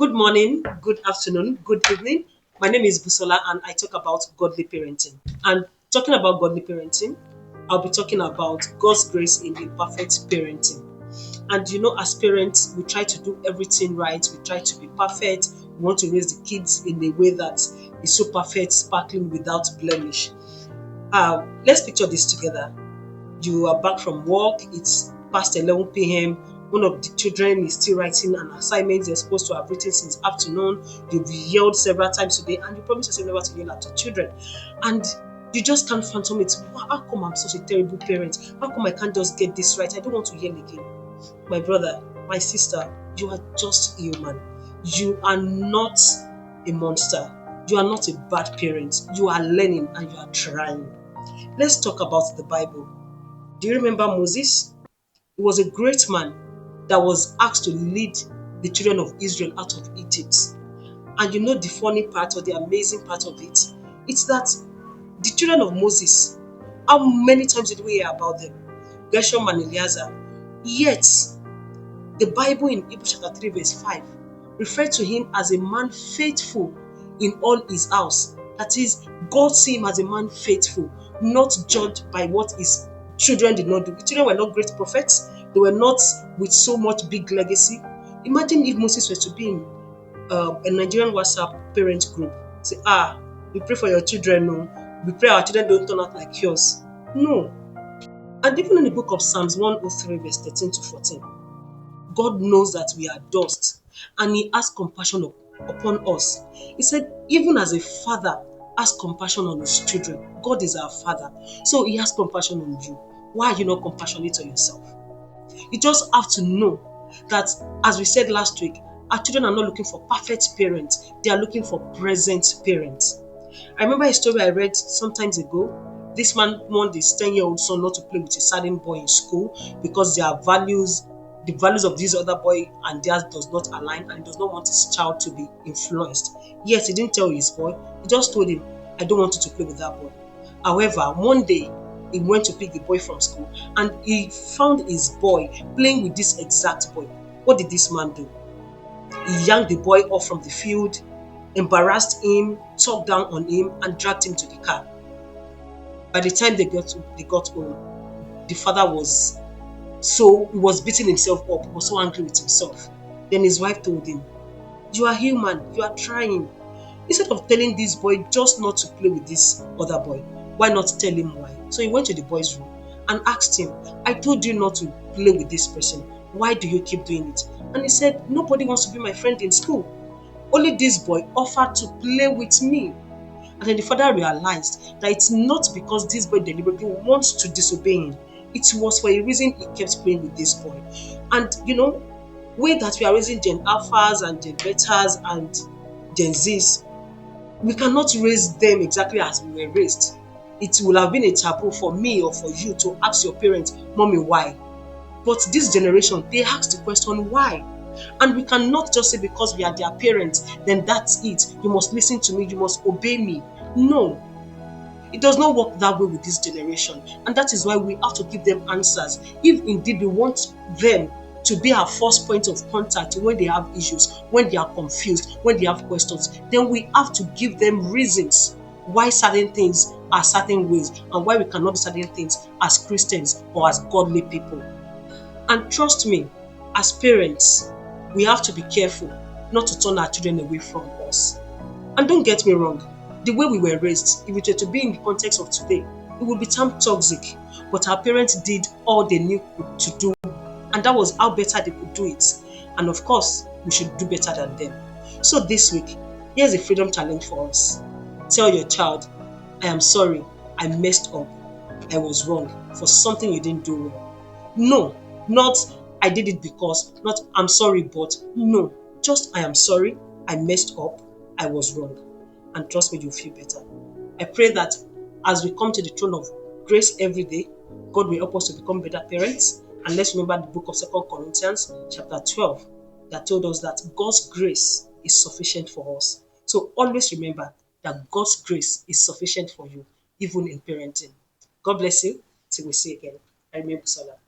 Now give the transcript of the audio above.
Good morning, good afternoon, good evening. My name is Busola and I talk about godly parenting. And talking about godly parenting, I'll be talking about God's grace in imperfect parenting. And as parents, we try to do everything right. We try to be perfect. We want to raise the kids in a way that is so perfect, sparkling, without blemish. Let's picture this together. You are back from work, it's past 11 p.m. One of the children is still writing an assignment they're supposed to have written since afternoon. You've yelled several times today, and you promise yourself never to yell at your children. And you just can't fathom it. How come I'm such a terrible parent? How come I can't just get this right? I don't want to yell again. My brother, my sister, you are just human. You are not a monster. You are not a bad parent. You are learning and you are trying. Let's talk about the Bible. Do you remember Moses? He was a great man that was asked to lead the children of Israel out of Egypt. And the funny part or the amazing part of it? It's that the children of Moses, how many times did we hear about them? Gershom and Eleazar. Yet, the Bible in Hebrews chapter 3 verse 5 referred to him as a man faithful in all his house. That is, God see him as a man faithful, not judged by what his children did not do. The children were not great prophets. They were not with so much big legacy. Imagine if Moses were to be in a Nigerian WhatsApp parent group. Say, we pray for your children. No, we pray our children don't turn out like yours. No. And even in the book of Psalms 103 verse 13 to 14, God knows that we are dust and He has compassion upon us. He said, even as a father has compassion on his children, God is our father. So He has compassion on you. Why are you not compassionate on yourself? You just have to know that, as we said last week, our children are not looking for perfect parents, they are looking for present parents. I remember a story I read sometimes ago. This man warned his 10-year-old son not to play with a certain boy in school because the values of this other boy and theirs does not align, and he does not want his child to be influenced. Yes, he didn't tell his boy, he just told him, I don't want you to play with that boy. However, one day he went to pick the boy from school and he found his boy playing with this exact boy. What did this man do? He yanked the boy off from the field, embarrassed him, talked down on him, and dragged him to the car. By the time they got home, the father was beating himself up, was so angry with himself. Then his wife told him, you are human, you are trying. Instead of telling this boy just not to play with this other boy, why not tell him why? So he went to the boy's room and asked him, I told you not to play with this person. Why do you keep doing it? And he said, nobody wants to be my friend in school. Only this boy offered to play with me. And then the father realized that it's not because this boy deliberately wants to disobey him. It was for a reason he kept playing with this boy. And way that we are raising Gen Alphas and Gen Betas and Gen Zs, we cannot raise them exactly as we were raised. It will have been a taboo for me or for you to ask your parents, Mommy, why? But this generation, they ask the question, why? And we cannot just say because we are their parents, then that's it. You must listen to me, you must obey me. No, it does not work that way with this generation. And that is why we have to give them answers. If indeed we want them to be our first point of contact when they have issues, when they are confused, when they have questions, then we have to give them reasons why certain things are certain ways and why we cannot do certain things as Christians or as godly people. And trust me, as parents, we have to be careful not to turn our children away from us. And don't get me wrong, the way we were raised, if it were to be in the context of today, it would be termed toxic. But our parents did all they knew to do, and that was how better they could do it. And of course, we should do better than them. So this week, here's a freedom challenge for us. Tell your child, I am sorry, I messed up, I was wrong for something you didn't do well. No, not I did it because, not I'm sorry, but no, just I am sorry, I messed up, I was wrong. And trust me, you'll feel better. I pray that as we come to the throne of grace every day, God will help us to become better parents. And let's remember the book of 2 Corinthians chapter 12 that told us that God's grace is sufficient for us. So always remember that God's grace is sufficient for you, even in parenting. God bless you. Till we see you again. I remain Busola.